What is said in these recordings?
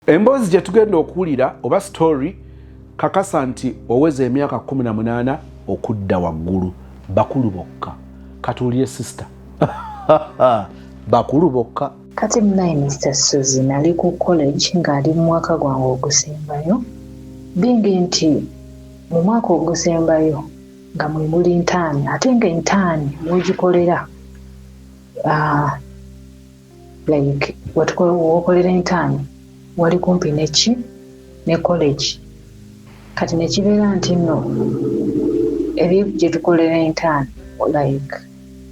emboozi gye tugenda okuwulira oba story kakasa nti oweza emyaka 18 okudda waggulu bakulu bokka. Katuulire sister. Bakulu bokka. Kati munayi Mr. Suzy nali ku college ng'ali mu mwaka gwange ogusembayo. Bingi nti mu mwaka ogusembayo nga mwe muli ntaani ate nga entaani mwegikolera like wokolera entaani wali kumpi ne college. Kati nekibeera nti nno ebyo gye tukolera entaani like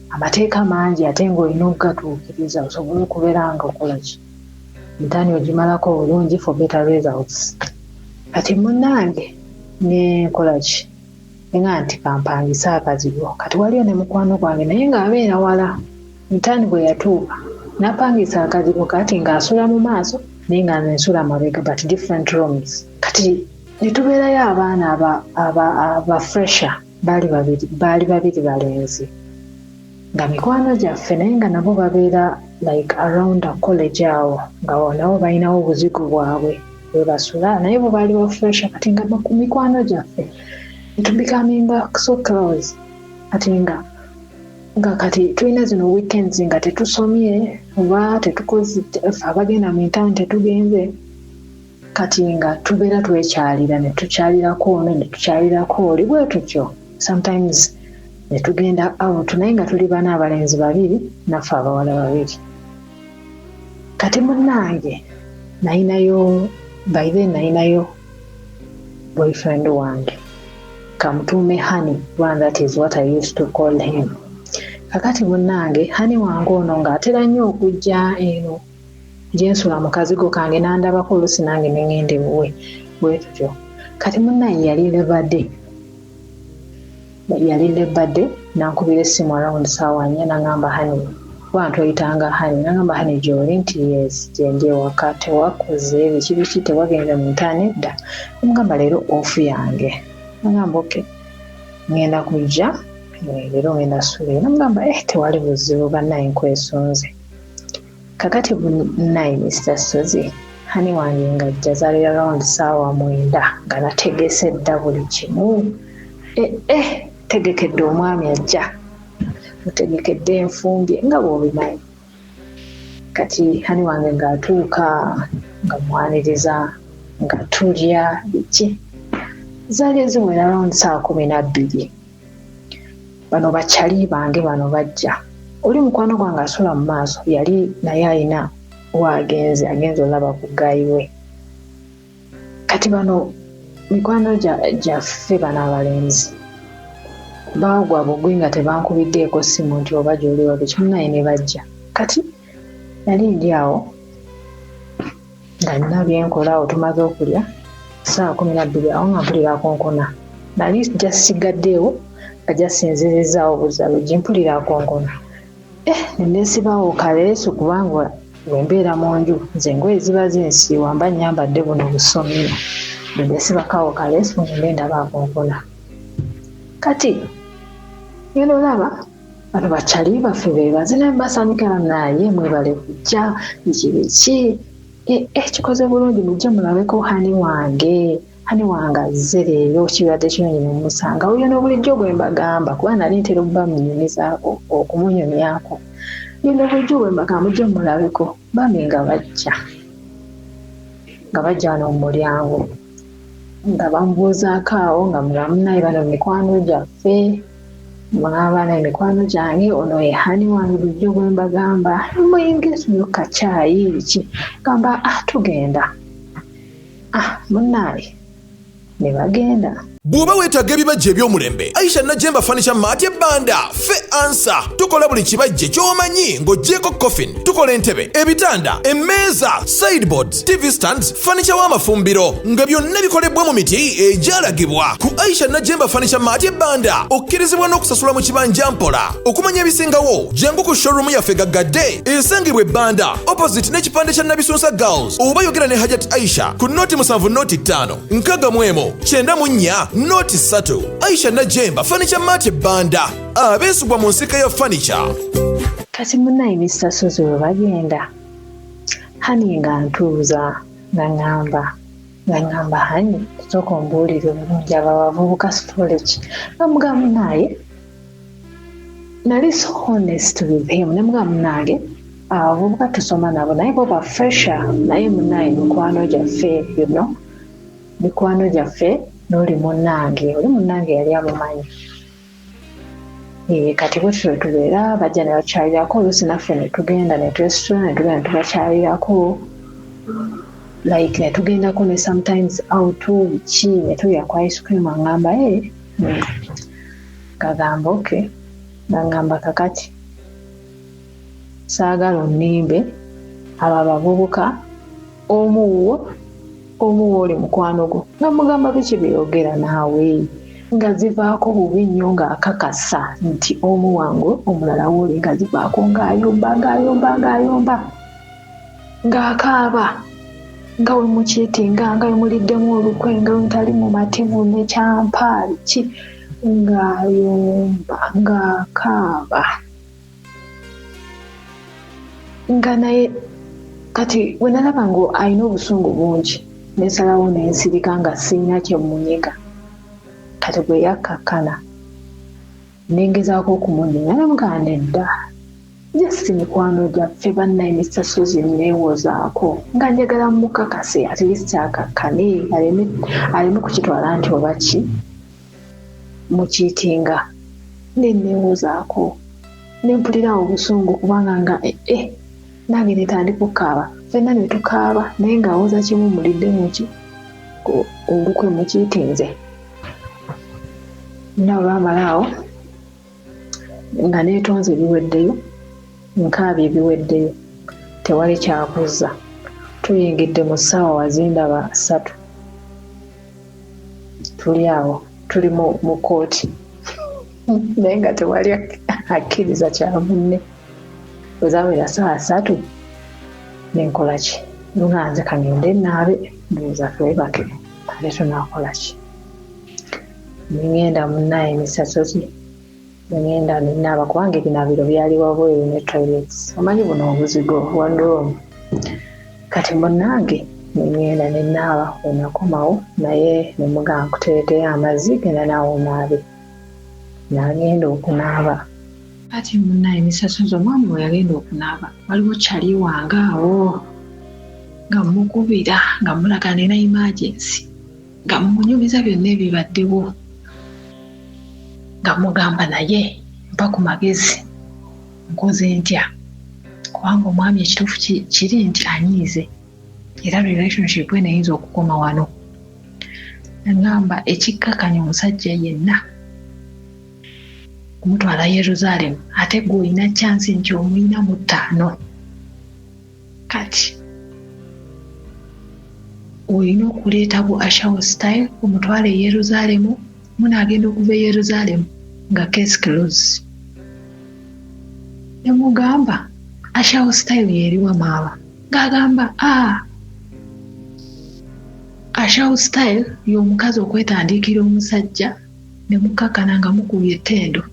amateeka mangi ate ng'olina okugatuukiriza osobole okubeera nga okola ki entaani ogimalako obulungi for better results. Kati munnange nenkola ki nga nti kampangisa akazigo. Kati waliyo ne mukwano gwange naye ng'abeera wala entaani bwe yatuuka n'apangisa akazigo kati ng'asula mu maaso naye nga nensula mabega but different rooms. Kati ne tubeerayo abaana aba fresher baali babiri balenzi nga mikwano gyaffe naye nga nabo babeera like around a college awo nga nabo balinawo obuzigo bwabwe bwe basula naye bo baali ba fresher kati nga mikwano gyaffe netubikaminga so close kati nga kati tulina zino weekends nga tetusomye oba tetukoze abagenda mu entaani tetugenze kati nga tubeera twekyalira ne tukyalirako ono ne tukyalirako oli bwe tutyo sometimes ne tugenda out naye nga tuli bana abalenzi babiri naffe abawala babiri. Kati munnange nayinayo boyfriend wange kamutuume Honey, one that is what I used to call him. Kakati munnange Honey wange ono ng'atera nnyo okujja eno gyensula mu kazigo kange n'andabako oluusi nange ne ŋŋenda ewuwe bwe tutyo. Kati munnaye yali lebadde nankubira essimu around ssaawa 4 n'angamba Honey wantu oyitanga Honey n'angamba Honey gy'oli nti yes gyendi ewaka tewakoze biki tewagenze mu entaani dda n'amugamba leero ofu yange n'angamba okay ŋŋenda kujja leero ŋŋenda sula n'amugamba tewali buzibu bannaye nkwesunze. Kakati bunnayi Mr. Suzy Honey wange nga ajja zaalira around ssaawa 9 nga nategese dda buli kimu tegekedde omwami ajja otegekedde enfumbye nga bw'obimanyi. Kati Honey wange ng'atuuka nga mwaniriza nga tulya biki zaali ziwera around ssaawa 12. Bano bakyali bange bano bajja oli mukwano gwange asula mu maaso yali naye alina waagenze olaba ku gaayi we. Kati bano mikwano gyaffe bano abalenzi baagwa bugwi nga tebankubiddeeko ssimu nti oba gy'oli wabwe kimunaye ne bajja. Kati nali ndi awo nga nina byenkola awo tumaze okulya ssaawa 12 awo nga mpulira konkona nali jasigaddeewo nga jasinzirizaawo obuzalo gimpulira konkona. Nesibawo kaleesu kubanga bwembeera mu nju nze engoye ziba zinsiiwa mba nyambadde buno busomero nesibakawo kaleesu ngenda bakonkona. Kati ngenda olaba bano bakyali baffe beebaze naye basanyuka naye mwebale kujja biki kikoze bulungi mujje mulabeko Honey wange azze leero kibadde kinyonyi mumusanga oyo n'obulijjo bwe mbagamba kuba nali ntera okuba munyumizaako okumunyumyako n'obulijjo bwe mbagamba mujje mulabeko bambi nga bajja wano mu mulyango nga bamubuuzaako awo nga mulamu naye bano mikwano gyaffe mwabana emikwano gyange ono ye Honey wange bulijjo bwe mbagamba muyingireyo kacaayi biki gamba tugenda munnaye ne bagenda. Bw'oba weetaaga ebibajje eby'omulembe Aisha Najemba Furniture Mart Banda ffe ansa tukola buli kibajje ky'omanyi ng'oggyeko coffin tukola entebe ebitanda emmeeza sideboards TV stands furniture w'amafumbiro nga byonna bikolebwa mu miti egyalagibwa ku Aisha Najemba Furniture Mart Banda okkirizibwa n'okusasula mu kibanja mpola okumanya ebisingawo jangu ku showroom yaffe gaggadde esangibwa Banda opposite n'ekipande kya Nabisunsa Girls oba yogera ne Hajat Aisha ku noti 7 noti 5 nkaga mwemo 94 noti 3 Aisha Najemba Furniture Mart Banda abeesubwa mu nsika ya furniture. Kati munnaye Mr. Suzy we bagenda Honey nga ntuuza ngamba hani tusooka ombuulire bulungi abo abavubuka storage namugamu naye nali so honest with him namugamu nange abavubuka tusoma nabo naye bo bafresha naye munaye mikwano gyaffe mikwano gyaffe n'oli munnange yali amumanyi kati bwe tutyo tubeera bajja ne bakyalirako oluusi naffe ne tugenda ne twesitula ne tugenda tubakyalirako like ne tugendako ne sometimes out ki ne tulya ku ice cream aŋŋamba gagamba okay naŋŋamba kakati saagala onnimbe abo abavubuka omuwo oli mukwano gwo nga mugamba biki byogera naawe nga zivaako bubi nnyo ng'akakasa nti omu wange omulala woli nga zivaako ng'ayomba ng'akaaba nga we mukiitinga nga we muliddemu olukwe nga we mutali mu mativu nekyampa ki ng'ayomba ng'akaaba nga naye kati we nalaba nga alina obusungu bungi nesalawo nensirika nga sirina kyemunyiga kati bwe yakkakkana nengezaako okumunyinya namugamba edda just mikwano gyaffe bannaye misasozi neewozaako nga njagala mukakase at least akakkane aleme kukitwala nti oba ki mukiitinga neneewozaako nempulirawo obusungu kubanga nga nange netandika okukaaba ffenna ne tukaaba naye ng'awoza kimu mulidde muki olukwe mukiitinze na olwamalaawo nga neetonze ebiweddeyo nkaabye ebiweddeyo tewali kyakuza tuyingidde mu ssaawa wazindaba 3 tuli awo tuli mu kooti naye nga tewali akkiriza kya munne wezawera ssaawa 3 nenkola ki nga nze kangende naabe ndowooza twebake ate tunaakola ki nengenda munnaye emisasozi nengenda nenaaba kubanga ebinaabiro byali wabweru ne toilets omanyi buno obuzigo wandoomu kati munnange nengenda nenaaba wenakomawo naye nemugamba nkuteeteyo amazzi genda naawe onaabe nagenda okunaaba kati munnaye emisasozi omwami we yagenda okunaaba waliwo kyali wange awo nga mukubira nga mulaga nina emergency nga mumunyumiza byonna ebibaddewo nga mugamba naye mpa ku magezi nkoze ntya kubanga omwami ekituufu kiri nti anyiize era relationship we neyinza okukoma wano ngamba ekikkakanya omusajja yenna kumutwala Yeruzalemu ate gwe olina chance nti omulina mu 5 kati olina okuleeta bu Ashawo style omutwala e Yeruzalemu munaagenda okuva e Yeruzalemu nga case close nemugamba Ashawo style yeriwa maaba ng'agamba Ashawo style y'omukazi okwetandikira omusajja ne mukkakana nga mukubye ettendo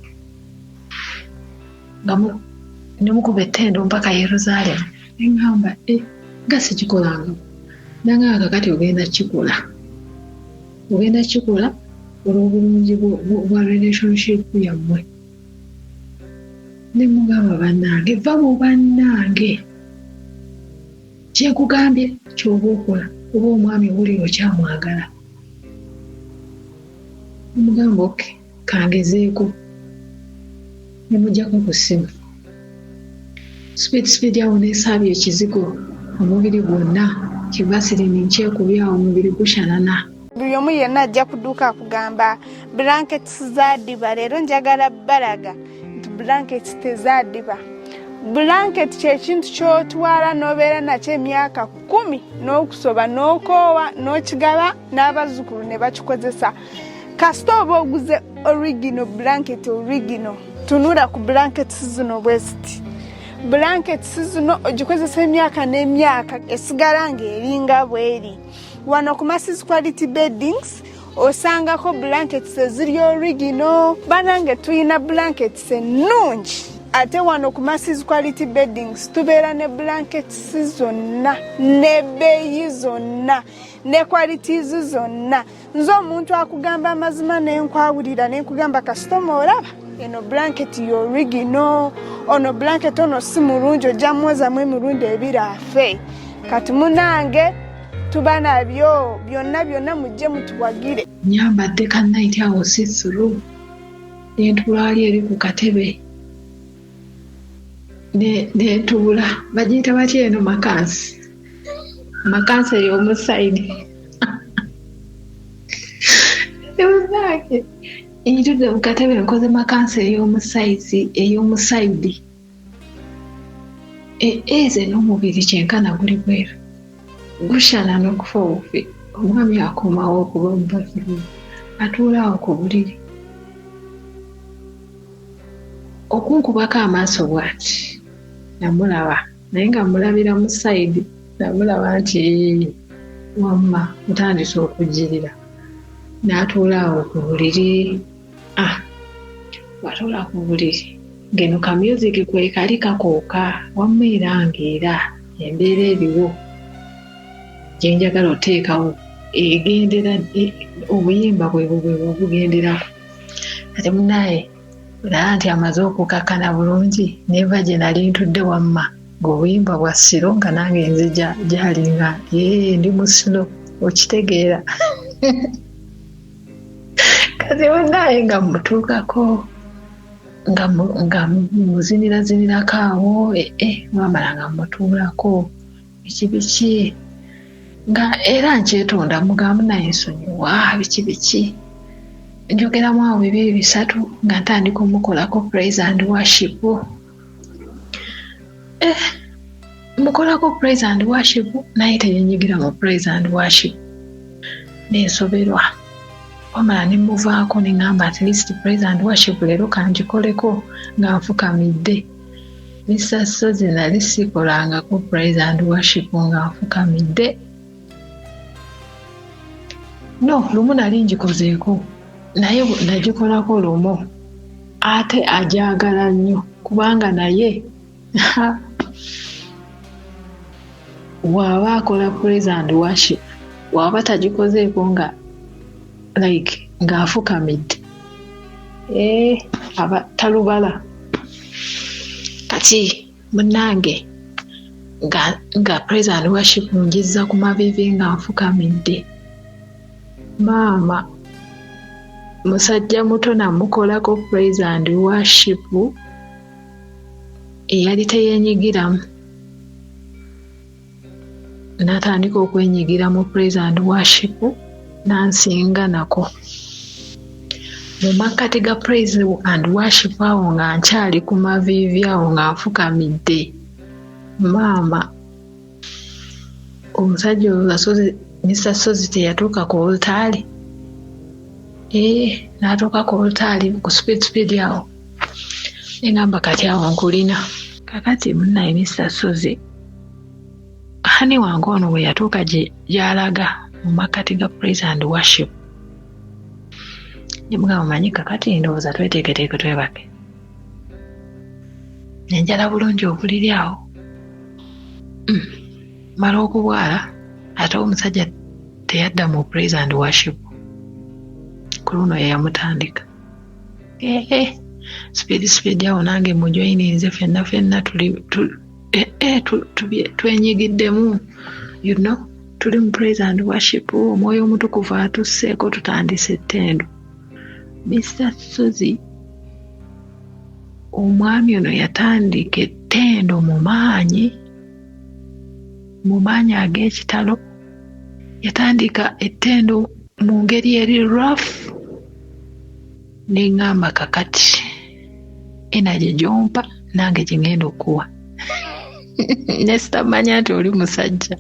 nemukuba ettendo mpaka Yeruzalemu neŋŋamba nga sikikolanga nange kakati ogenda kikola olw'obulungi bwa relationship yammwe nemugamba bannange va mu bannange kyekugambye kyoba okola oba omwami owulira okyamwagala nemugamba oke kangezeeko nemugjako ku ssimu speed awo nesaabya ekizigo omubiri gwonna kivasirini nkyekubyawo omubiri gushanana buli omu yenna ajja kuduuka akugamba blankets zaaddiba leero njagala balaga nti blankets tezaaddiba blanket kyekintu kyotwala n'obeera nakyo emyaka 10 n'okusoba n'okoowa n'okigaba n'abazzukulu ne bakikozesa kasita oba oguze original blanket original tunula ku blankets zino bwesiti blankets zino ogikozesa emyaka n'emyaka esigala ng'eringa bweri wano ku Masis Quality Beddings osangako blankets eziri original banange tuyina blankets ennungi ate wano ku Masses Quality Beddings tubeera ne blankets zonna n'ebbeeyi zonna ne qualities zonna. Nze omuntu akugamba amazima n'enkwawulira n'enkugamba kasitoma olaba eno blanket y'original, ono blanket ono si mulungi ojja mwozamu emirundi ebiri afe. Kati munange tuba nabyo byonna mujje mutuwagire. Nyambadde ka night awo sisulu n'entulaali eri ku katebe n'etuula bagiyita batya eno makansi ey'omusaidi euzake enyitudde mu katebe nkoze makansi ey'omusaidi eze n'omubiri kyenkana guli bweru gushana n'okufa obufi. Omwami akomawo okuba mubasiru atuulaawo ku buliri okunkubako amaaso bw'ati namulaba naye nga mulabira mu sayidi namulaba nti wamma mutandise okujjirira n'atuulaawo ku buliri. Watuula ku buliri ngeno ka music kwe kali kakooka wamma erangeera embeera eriwo gyenjagala oteekawo egendera obuyimba bwebugenderako. Ate munaye olaba nti amaze okukakkana bulungi neva gye nali ntudde wamma ng'obuyimba bwa siro nga nange nze gyalinga ndi mu siro okitegeera. Kati munaye nga mutuukako nga muzinirazinirako awo mwamala nga mutuulako biki nga era nkyetonda mugamu naye nsonyiwa biki njogeramu awo 2-3 nga ntandika omukolako praise and worship. Mukolako praise and worship naye teyenyigira mu praise and worship nensoberwa wamala nemuvaako neŋŋamba at least praise and worship leero kangikoleko nga nfukamidde. Mr. Sozi nali sikolangako praise and worship nga nfukamidde. No, lumu nali ngikozeeko naye nagikolako lumu ate ajagala nnyo kubanga naye waaba akola praise and worship waaba tagikozeeko nga like ng'afukamidde aba talubala. Kati munnange nga praise and worship ngizza ku mavivi nga nfukamidde, maama musajja muto namukolako praise and worship eyali teyeenyigiramu n'atandika okwenyigira mu praise and worship n'ansinga nako. Mu makkati ga praise and worship awo nga nkyali ku maviivi awo nga nfukamidde, maama omusajja oyo Mr. Sozi teyatuuka ku olutaali. N'atuuka ku olutaali ku speed awo neŋŋamba kati awo nkulina. Kakati munnaye Mr. Sozi hani wange ono bwe yatuuka gy'alaga mu makkati ga praise and worship nemugamba omanyi kakati ndowooza tweteeketeeke twebake. Nenjala bulungi obuliri awo mala okubwala ate omusajja teyadda mu praise and worship ku luno yeyamutandika. Speed awo nange mujoyininze ffenna twenyigiddemu, you know, tuli mu praise and worship, omwoyo omutukuvu atusseeko tutandise ettendo. Mr. Sozi omwami ono yatandika ettendo mu maanyi ag'ekitalo. Yatandika ettendo mu ngeri eri rough. Neŋŋamba kakati energy gyompa nange gye ŋŋenda okuwa. Ne sitamanya nti oli musajja.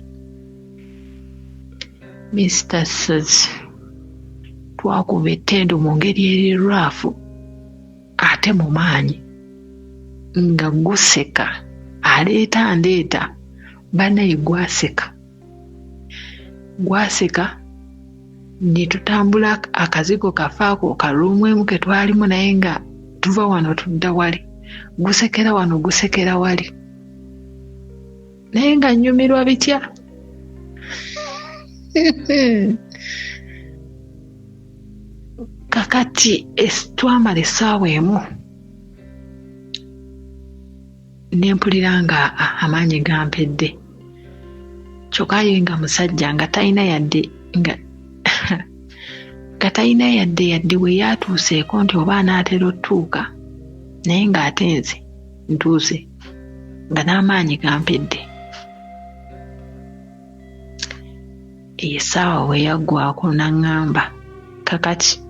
Mr. Sozi twakuba ettendo mu ngeri eri rough ate mu maanyi nga guseka aleeta ndeeta bannaye gwaseka ne tutambula akazigo kafaako kaluumwemu ke twalimu naye nga tuva wano tudda wali gusekera wano gusekera wali naye nga nnyumirwa bitya kakati twamala essaawa emu nempulira nga amaanyi gampedde kyokka ye nga musajja nga talina yadde yadde we yatuuseeko nti oba anaatera otuuka naye ng'ate nze ntuuse nga n'amaanyi gampedde. Eyo essaawa we yaggwako n'aŋŋamba kakati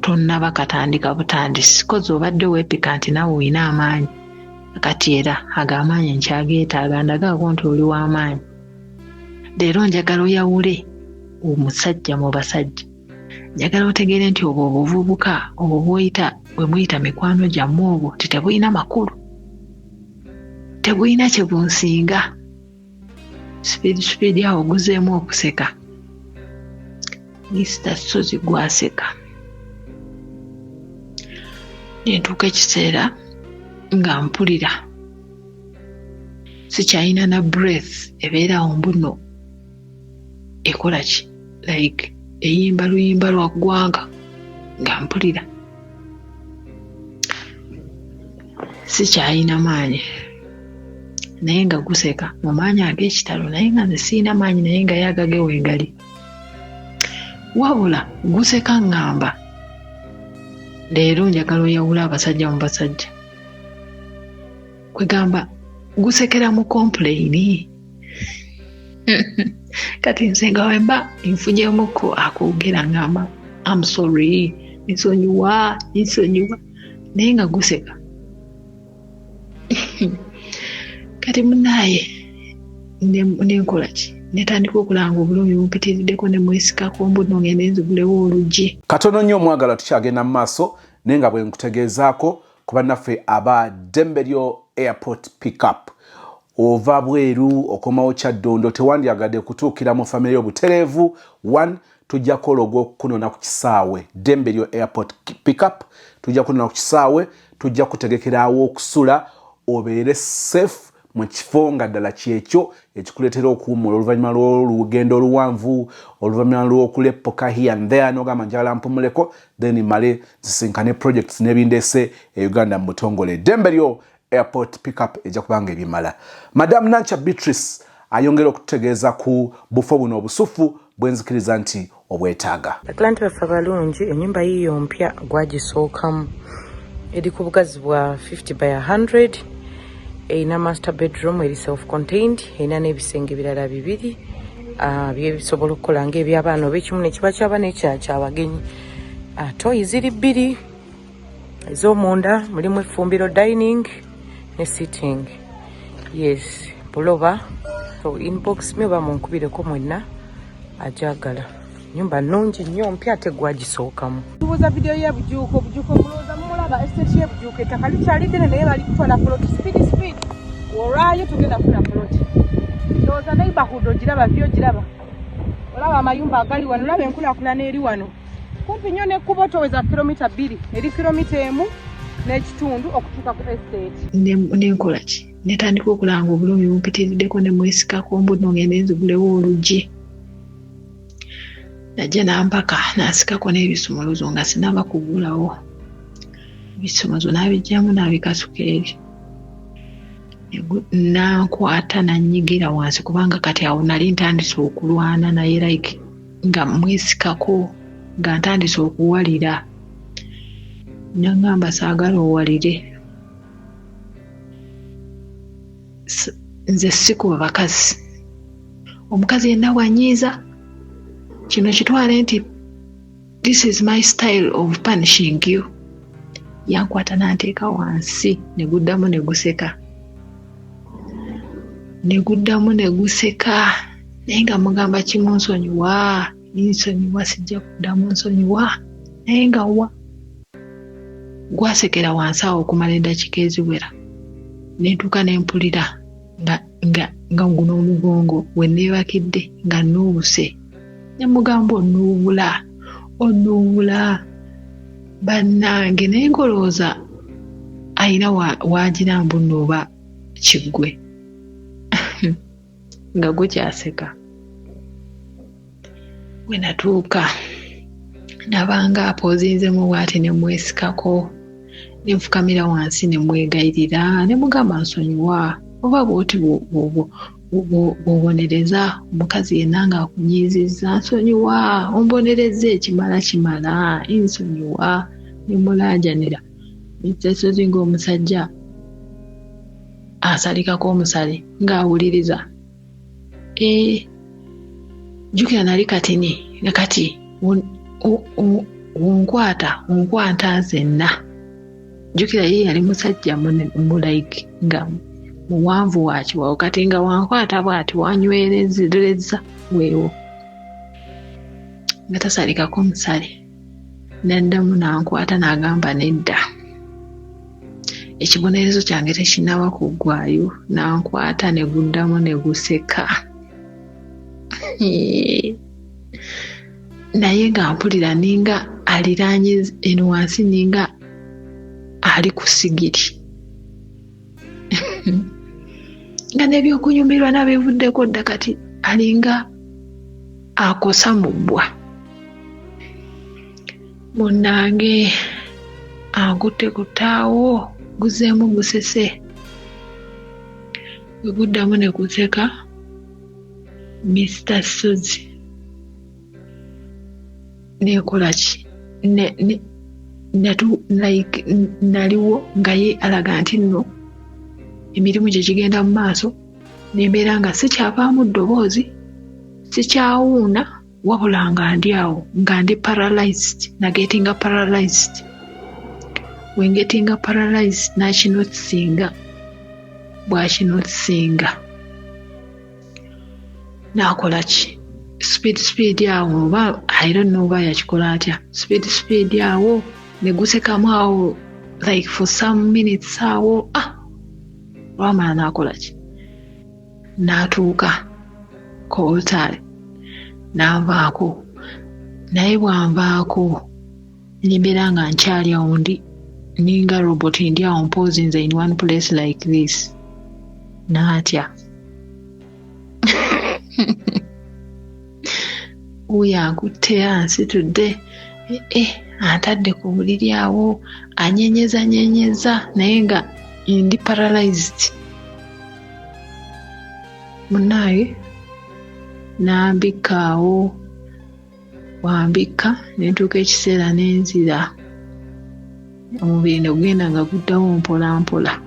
tonnaba katandika butandisi kozi obadde weepika nti nawe olina amaanyi kakati era ag'amaanyi nkyageetaaga ndagaako nti oli w'amaanyi. Leero njagala oyawule omusajja mu basajja. Njagala otegeere nti obwo obuvubuka obwo bwe muyita mikwano gyammwe obwo ti tebulina makulu, tebulina kye bunsinga. Sipiidi awo guzeemu okuseka. Mr. Sozi gwaseka. Nentuuka ekiseera nga mpulira sikyalina na breath ebeerawo mbuno ekola ki like eyimba luyimba lwa ggwanga nga mpulira sikyalina maanyi naye nga guseka mu maanyi ag'ekitalo naye nga nze sirina maanyi naye nga yagage wengali wabula guseka ŋŋamba leero njagala oyawula abasajja mu basajja kwegamba gusekera mu complaini kati nze nga wemba nfunyemuko akoogera ŋŋamba I'm sorry nsonyiwa naye nga guseka kati munaaye nenkola ki netandika okulanga obulumi bumpitiriddeko ne mwesikako mbuno ngende nzigulewo oluggi. Katono nnyo omwagala tukyagenda mu maaso naye nga bwe nkutegeezaako ku bannaffe aba Dembelyo Airport Pickup ova bweru okomawo Kyaddondo tewandyagadde kutuukira mu famire y'obutereevu 1 tujja kukola ogw'okunona ku kisaawe Dembelyo Airport Pickup tujja kunona ku kisaawe tujja kutegekerawo okusula obeere safe mu kifo nga ddala kyekyo ekikuleetera okuwummula oluvannyuma lw'olugendo oluwanvu oluvannyuma lw'okuleppoka here and there n'ogamba njagala mpumuleko then male zisinkane projects n'ebindeese e Uganda mu butongole. Dembelyo Airport Pickup ejja kubanga ebimala. Madam Nancha Beatrice ayongera okutegeeza ku bufo buno obusufu bwenzikiriza nti obwetaaga. Atlanta baffe balungi ennyumba yiyo mpya gwagisookamu eri ku bugazi bwa 50 by 100 erina master bedroom eri self-contained erina n'ebisenge birala 2 byebisobola okukola ng'ebyabaana oba ekimu ne kiba kyaba n'ekyabagenyi. Toyi ziri 2 ez'omunda mulimu effumbiro dining ne sitting. Yes puloba so inbox me oba munkubireko mwenna ajagala. Nyumba nnungi nnyo mpya ate gwagisookamu. Tubuuza video y'ebujuuko mulooza mulaba estate y'ebujuuko ettaka likyali ddene naye bali kutwala plot speed olwayo tugenda kufuna plot. Ndowooza neighborhood ogiraba vyo giraba olaba amayumba agali wano olaba enkulaakulana eri wano kumpi nnyo n'ekkubo toweza kilomita 2 eri kilomita 1 n'ekitundu okutuuka ku estate. Nenkola ki netandika okulanga obulumi bumpitiriddeko ne mwesikako mbuno ngende nzigulewo oluggi. Najja nampaka nasikako n'ebisumuluzo nga sinaba kugulawo. Ebisumuluzo nabijjamu nabikasuka eri. Nankwata nanyigira wansi kubanga kati awo nali ntandise okulwana naye like nga mwesikako nga ntandise okuwalira. Nangamba saagala owalire. Nze sikuba bakazi. Omukazi yenna wanyiiza. Kino kitwale nti this is my style of punishing you. Yankwata n'anteeka wansi neguddamu neguseka. Naye nga mugamba kimu nsonyiwa sijja kuddamu nsonyiwa naye nga wa gwasekera wansi awo okumala eddakiika eziwera. Nentuuka nempulira nga guno omugongo we neebakidde nga nuubuse. Nemugamba onuubula bannange naye ngolooza ayina wagira mbuno oba kiggwe nga gukyaseka. Bwe natuuka nabanga apoozinzemu bw'ati ne mwesikako ne nfukamira wansi ne mwegayirira ne mugamba nsonyiwa oba bw'oti bw'obonereza omukazi yenna ng'akunyiizizza nsonyiwa ombonereza kimala nsonyiwa ne mulaajanira ekiteesozi ng'omusajja asalikako omusale ng'awuliriza. Jjukira nali katini ne kati onkwata zenna. Jjukira ye yali musajja like nga muwanvu wa kiwawo kati nga wankwata bw'ati wanywerezereza weewo nga tasalikako omusale. Naddamu nankwata n'agamba nedda. Ekibonerezo kyange tekinaba kuggwaayo. Nankwata ne guddamu ne guseka. Naye nga mpulira ninga aliraanye eno wansi ninga ali ku sigiri. Nga n'ebyokunyumirwa nabivuddeko dda kati alinga akosa mu bbwa. Munnange ankutte ku ttaawo guzeemu gusese. Bwe guddamu ne guseka Mr. Suzi nekola ki naliwo nga ye alaga nti nno emirimu gye gigenda mu maaso nembeera nga sikyavaamu ddoboozi sikyawuuna wabula nga ndi awo nga ndi paralyzed nagetinga paralyzed. Wengetinga paralyzed nakinotisinga bwakinotisinga nakola ki speed awo oba I don't know oba yakikola atya speed awo ne gusekamu awo like for some minutes awo lwamala nakola ki natuuka kooltale nanvaako. Naye bwanvaako nembeera nga nkyali awo ndi ninga robot ndi awo mpozinze in one place like this naatya. Uyo ankutte ansitudde antadde ku buliri awo anyenyeza naye nga ndi paralyzed. Munnaaye nambika awo wambika nentuuka ekiseera nenzira omubiri ne gugenda nga guddawo mpola.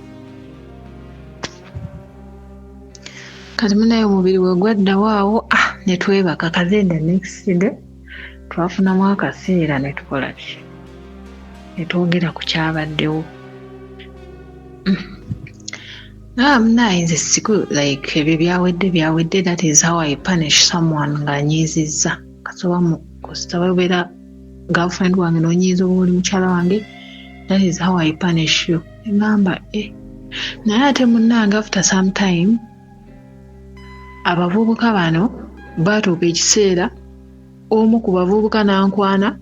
Kati munnaaye omubiri we gwaddawo awo ne twebaka kazenda next day twafunamu akaseera ne tukola ki ne twogera ku kyabaddewo. Munnaaye nze siku like ebyo byawedde that is how I punish someone ng'anyiizizza. Kasoba mu kustababeera girlfriend wange n'onyiiza oba oli mukyala wange that is how I punish you. Engamba naye ate munnange after some time abavubuka bano baatuuka ekiseera omu ku bavubuka n'ankwana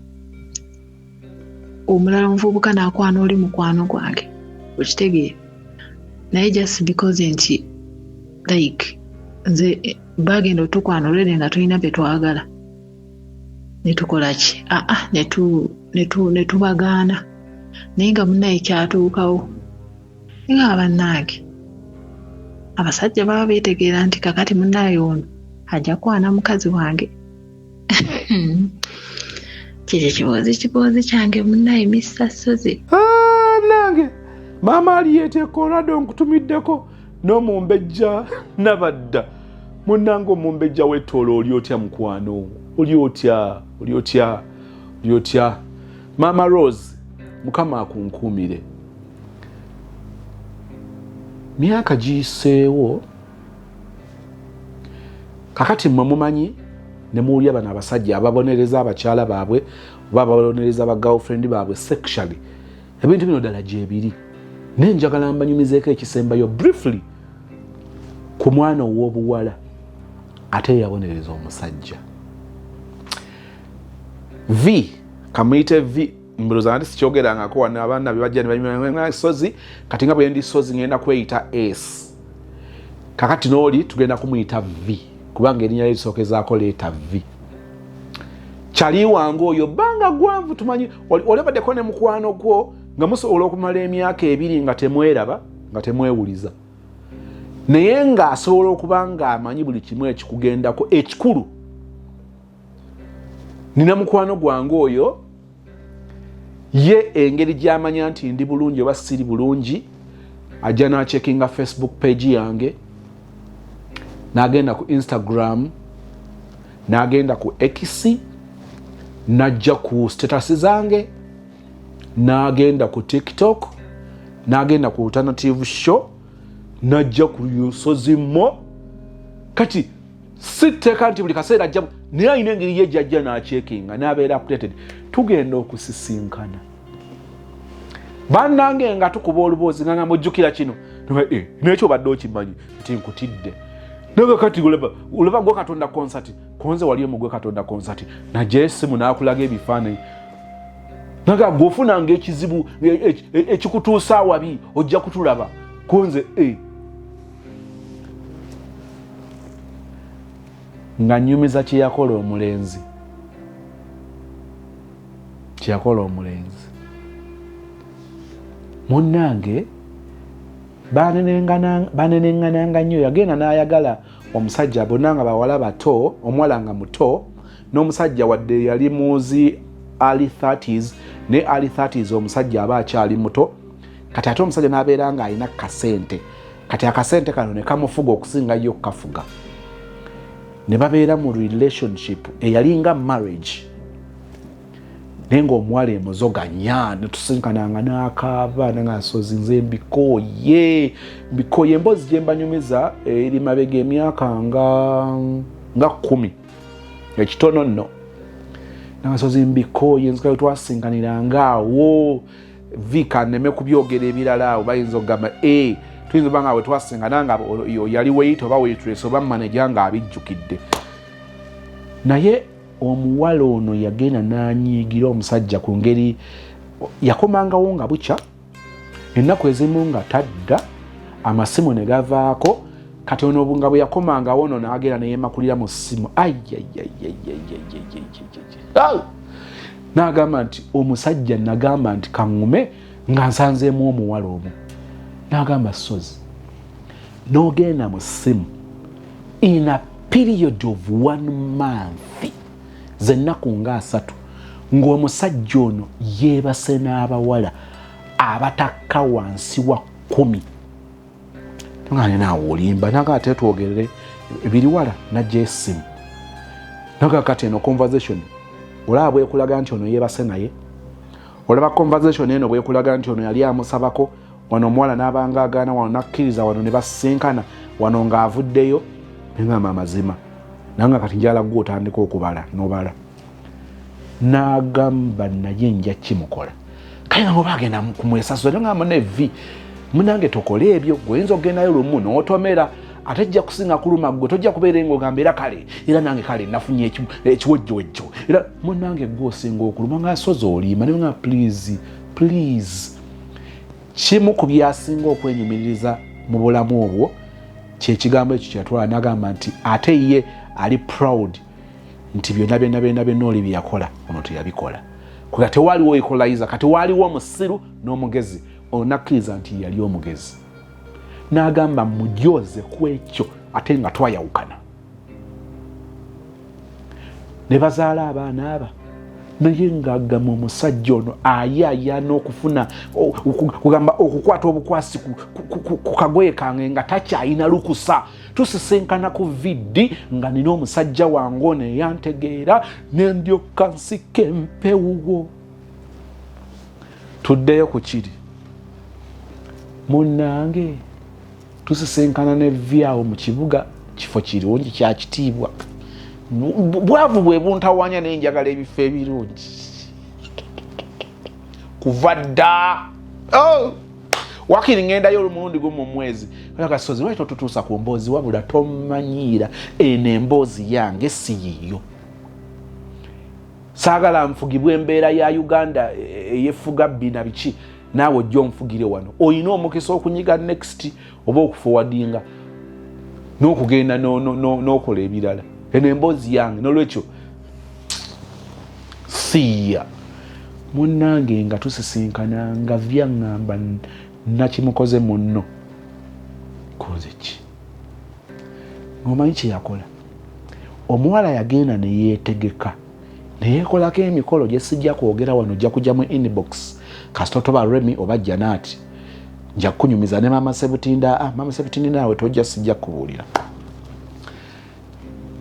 omulala omuvubuka n'akwana oli mukwano gwange okitegeera naye just because nti like nze bagenda otukwana olwere nga tulina bye twagala ne tukola ki ne tubagaana naye nga munnaye kyatuukawo nga bannange abasajja baba beetegeera nti kakati munnaye ono ajja kwana mukazi wange. Kye kiboozi kyange munnaye Mr. Suzi. Nange maama ali yeeteeka olwadde nkutumiddeko n'omumbejja nabadda. Munnange omumbejja w'ettoola oli otya mukwano? Oli otya? Maama Rose Mukama akunkuumire. Myaka giyiseewo kakati mmwe mumanyi ne muwulya bano abasajja ababonereza abakyala baabwe oba ababonereza aba girlfriend baabwe sexually. Ebintu bino ddala gyebiri. Naye njagala mbanyumizeeko ekisembayo briefly ku mwana ow'obuwala ate yabonereza omusajja. V kamuyite V mbuloza nti sikyogerangako wano abaana bebajja ne sozi kati nga bwe ndi sozi ngenda kweyita S kakati n'oli tugenda kumuyita V kubanga erinnya lye lisookezaako leeta V kyali wange oyo banga gwanvu tumanyi olebaddeko ne mukwano gwo nga musobola okumala emyaka 2 nga temweraba nga temwewuliza naye ng'asobola okuba ng'amanyi buli kimu ekikugendako ekikulu nina mukwano gwange oyo ye engeri gy'amanya nti ndi bulungi oba siri bulungi ajja n'acekinga Facebook page yange n'agenda ku Instagram n'agenda ku X n'ajja ku status zange n'agenda ku TikTok n'agenda ku alternative show n'ajja ku Lusozi Mo kati siteka nti buli kaseera ajja naye ayina engeri ye gy'ajja n'acekinga n'abeera updated tugenda okusisinkana bannange nga tukuba oluboozi nga mujjukira kino nekyo badde okimanyi nti nkutidde naga kati olaba gwe Katonda concert konze wali omugwe Katonda concert najja essimu n'akulaga ebifaananyi naga gwofunanga ekizibu ekikutuusa awabi ojja kutulaba konze nga nyumiza kyeyakola omulenzi munnange banenengananga nnyo yagenda n'ayagala omusajja bonna nga bawala bato omuwala nga muto n'omusajja wadde yali muzi early 30s ne early 30s omusajja aba akyali muto kati ate omusajja n'abeera nga alina kasente kati akasente kano ne kamufuga okusinga yo kafuga ne babeera mu relationship eyalinga marriage naye ng'omuwala emuzoganya netusinkananga n'akaaba nangasozi nze mbikooye emboozi gye mbanyumiza eri mabega emyaka nga 10 ekitono nno nangasozi mbikooye nzikayo twasinkaniranga awo vika neme kubyogera ebirala awo bayinza okugamba tuyinza oba nga bwe twasinkananga yali wait oba waitress oba manager nga abijjukidde naye omuwala ono yagenda n'anyiigira omusajja ku ngeri yakomangawo nga bukya ennaku ezimu nga tadda amasimu ne gavaako kati ono nga bwe yakomangawo ono n'agenda neyeemakulira mu ssimu n'agamba nti omusajja nagamba nti kaŋŋume nga nsanzeemu omuwala omu n'agamba sozi n'ogenda mu ssimu in a period of 1 month zennaku nga 3 ng'omusajja ono yeebase n'abawala abatakka wansi wa 10 ngane naawe olimba naga ate twogerere ebiriwala najja essimu naga kati eno conversation olaba bwekulaga nti ono yeebase naye olaba conversation eno bwekulaga nti ono yali amusabako wano omuwala n'abanga agaana wano nakkiriza wano ne basinkana wano ng'avuddeyo ngamba amazima nanga kati njala gwe otandika okubala nobala n'agamba naye nja kimukola kale nga oba agenda kumwesasula ngamba nevi munange tokole ebyo gwenza ogendayo lumu n'otomera ate jja kusinga kuluma gwe tojja kubeera ng'ogamba era kale era nange kale nafunye ekiwejjowejjo era munange gwe osinga okuluma ng'asozi olima ne nga please kimu ku byasinga okwenyumiririza mu bulamu obwo kyekigambo ekyo kyatwala n'agamba nti ate ye ali proud nti byonna oli byeyakola ono teyabikola kuga tewaaliwo equalizer kati waaliwo omusiru n'omugezi onakkiriza nti yali omugezi n'agamba mujooze ku ekyo ate nga twayawukana ne bazaala abaana aba naye ng'agamba omusajja ono ayaaya n'okufuna kugamba okukwata obukwasi ku kagoye kange nga takyalina lukusa tusisinkana ku viddi nga nina omusajja wange ono eyantegeera ne ndyoka nsika empewuwo tuddeyo ku kiri munnange tusisinkana ne vyawo mu kibuga kifo kirungi kyakitiibwa bwavu bwe buntawanya n'enjagala ebifo ebirungi kuva dda wakiri ngendayo olumulundi gumu mu mwezi kasozi lwaki totutuusa ku mboozi wabula tomanyiira eno emboozi yange si yiyo saagala nfugibwa embeera ya Uganda eyefuga bina biki naawe ojja onfugire wano oyina omukisa okunyiga next oba okuforwardinga n'okugenda n'okola ebirala eno emboozi yange n'olwekyo siya munnange nga tusisinkana nga vyaŋŋamba nakimukoze munno koze ki omanyi kye yakola omuwala yagenda ne yeetegeka ne yeekolako emikolo gye sijja kwogera wano ojja kujja mu inbox kasito toba Remi oba Janati nja kunyumiza ne mama Sebutinda mama Sebutinda nawe tojja sijja kubuulira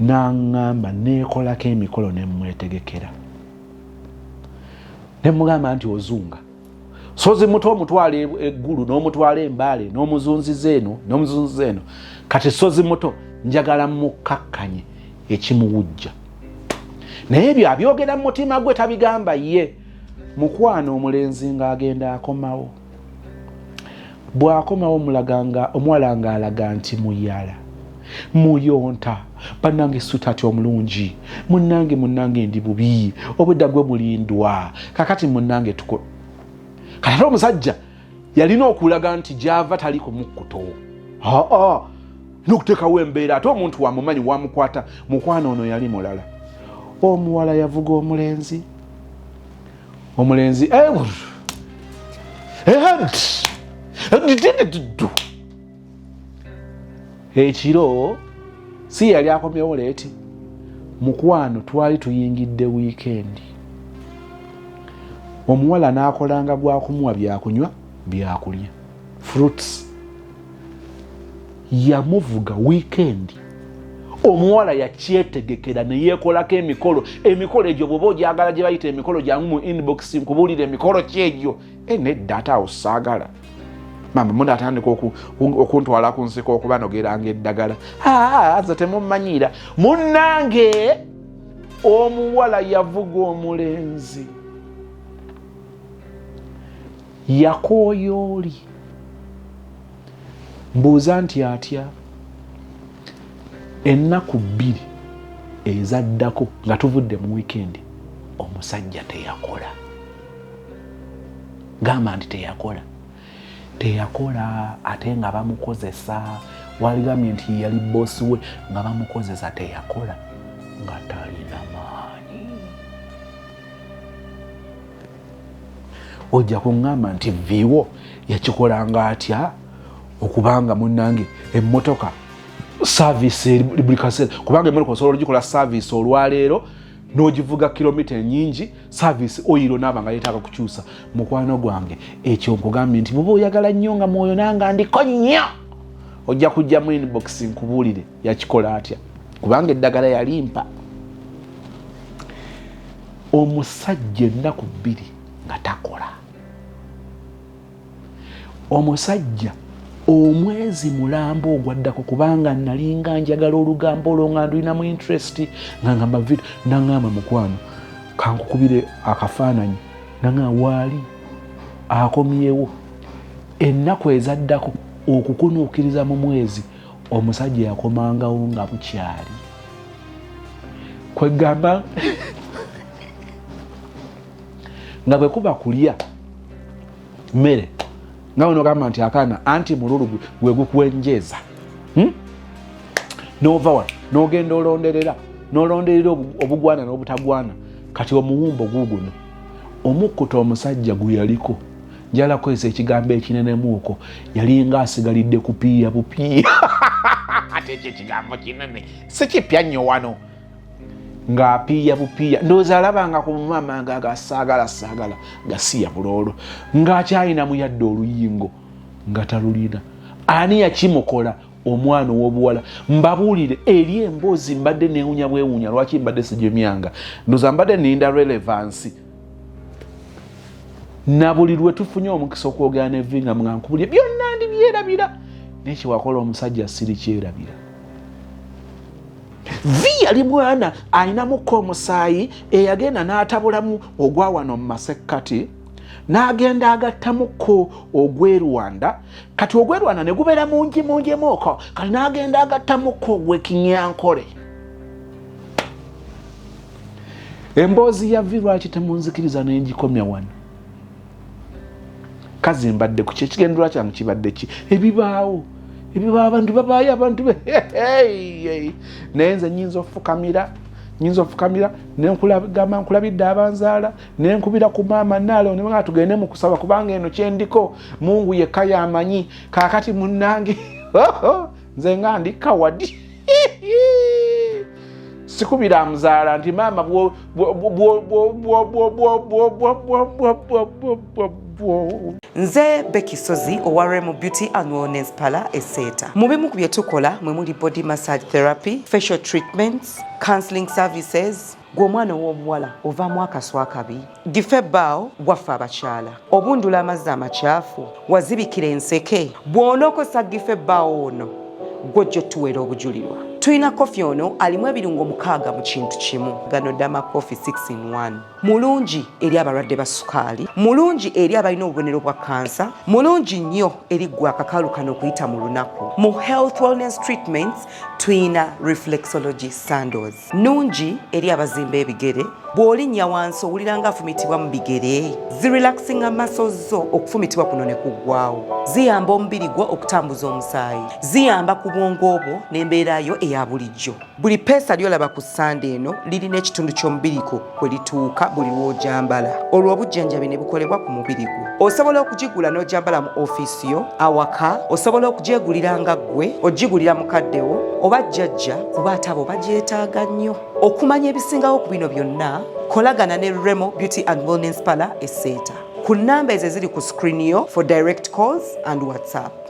naŋŋamba neekolako emikolo ne mwetegekera ne mugamba nti ozunga sozi muto omutwala eggulu n'omutwala embaale n'omuzunziza eno kati sozi muto njagala mukakkanye ekimuwujja naye ebyo abyogera mu mutima gwe tabigamba ye mukwano omulenzi ng'agenda akomawo bw'akomawo omuwala ng'alaga nti muyala muyonta bannange sutati omulungi munnange ndi bubi obudda gwe mulindwa kakati munnange kati ate omusajja yalina okulaga nti gy'ava tali ku mukkuto n'okuteekawo embeera ate omuntu wamumanyi wamukwata mukwano ono yali mulala omuwala yavuga omulenzi ekiro si yali akomyewo leeti mukwano twali tuyingidde wiikendi omuwala n'akolanga gwakumuwa byakunywa byakulya fruits yamuvuga wiikendi omuwala yakyetegekera ne yeekolako emikolo egyo bw'oba ogyagala gye bayita emikolo gyangu mu inbox nkubuulira emikolo kyegyo nedda ate awo saagala mama munatandika okuntwala ku nsiko okubanogeranga eddagala nze temummanyiira munnange omuwala yavuga omulenzi yakooya oli mbuuza nti atya ennaku 2 ezaddako nga tuvudde mu wiikendi omusajja teyakola gamba nti teyakola ate nga bamukozesa waligambye nti yali boosi we nga bamukozesa teyakola nga talina maanyi ojja kuŋŋamba nti viiwo yakikolanga atya okubanga munnange emmotoka service buli kaseera kubanga emmotoka osobola ogikola service olwaleero n'ogivuga kilomita ennyingi service oyiro naaba nga yeetaaga kukyusa mukwano gwange ekyo nkugambye nti bw'oba oyagala nnyo nga mwoyo nanga ndiko nnyo ojja kujja mu inbox nkubuulire yakikola atya kubanga eddagala yalimpa omusajja ennaku 2 nga takola omusajja omwezi mulambo ogwaddako kubanga nalinga njagala olugambo olwo nga ndulinamu interest nga ngamba video nangamba mukwano kankukubire akafaananyi nanga waali akomyewo ennaku ezaddako okukunuukiriza mu mwezi omusajja yakomangawo nga bukyali kwegamba nga bwe kuba kulya mmere nga onogamba nti akaana anti mululu gwe gukwenjeza nova wano n'ogenda olonderera obugwana n'obutagwana kati omuwumbo guguno omukkuta omusajja gwe yaliko njala kwesa ekigambo ekinenemuuko yalinga asigalidde kupiiya bupiiya ate ekyo ekigambo kinene sikipya nnyo wano ng'apiiya bupiiya ndowooza alabanga ku mumama nga agasaagala gasiya buloolo ng'akyalinamu yadde oluyingo nga talulina ani yakimukola omwana ow'obuwala mbabuulire eri emboozi mbadde neewunya bwewuunya lwaki mbadde sijemyanga ndowooza mbadde ninda relevance na buli lwe tufunye omukisa okwogera nevinga nga nkubulire byonna ndibyerabira n'ekiwakola omusajja sirikyerabira yali mwana alinamuko omusaayi eyagenda n'atabulamu ogwa wano mu masekkati n'agenda agattamuko ogw'erwanda kati ogw'erwanda ne gubeera mungi mooko kati n'agenda agattamuko ogw'ekinyankole emboozi ya vi lwaki temunzikiriza nengikomya wano kazi mbadde ku kyekigendera kyange kibadde ki ebibaawo abantu babaayo abantu naye nze nyinza ofukamira nenkulagamba nkulabidde abanzaala nenkubira ku maama naalo nebanga tugende mu kusaba kubanga eno kyendiko Mungu yekka yamanyi kaakati munnange nze nga ndi kawadi sikubira muzaala nti maama nze Becky Sozi owa Remo Beauty and Wellness Parlour Esseeta. Mu bimu ku bye tukola mwe muli body massage therapy, facial treatments, counseling services. Gw'omwana ow'omuwala ovaamu akaswa akabi, gife ebbaawo waffe abakyala, obundula amazzi amakyafu, wazibikira enseke, bw'onookosa gife ebbaawo ono gw'ojja otuweera obujulirwa. Tulina kofi ono alimu ebirungo 6 mu kintu kimu. Gano Dama Coffee 6 in 1. Mulungi eri abalwadde ba sukaali, mulungi eri abalina obubonero bwa kansa, mulungi nnyo eri gwe akakalu kano okuyita mu lunaku. Mu health wellness treatments tulina reflexology sandals, nungi eri abazimba ebigere, bw'olinnya wansi owulira nga afumitibwa mu bigere, zirelaxinga muscles zo okufumitibwa kuno ne kuggwaawo, ziyamba omubiri gwo okutambuza omusaayi, ziyamba ku bwongo bwo n'embeerayo eya bulijjo. Buli peesa lyolaba ku ssande eno lirina ekitundu ky'omubiri gwo kwe lituuka buli lw'ojambala. Olwo obujjanjabi ne bukolebwa ku mubiri gwo. Osobola okugigula n'ojambala mu ofiisi yo, awaka, osobola okugyegulira nga ggwe, ogigulira mukaddewo oba jjajja kuba ate abo bagyetaaga nnyo. Okumanya ebisingawo ku bino byonna, kolagana ne Remo Beauty and Wellness Parlour Esseeta ku nnamba ezo eziri ku screen yo for direct calls and WhatsApp.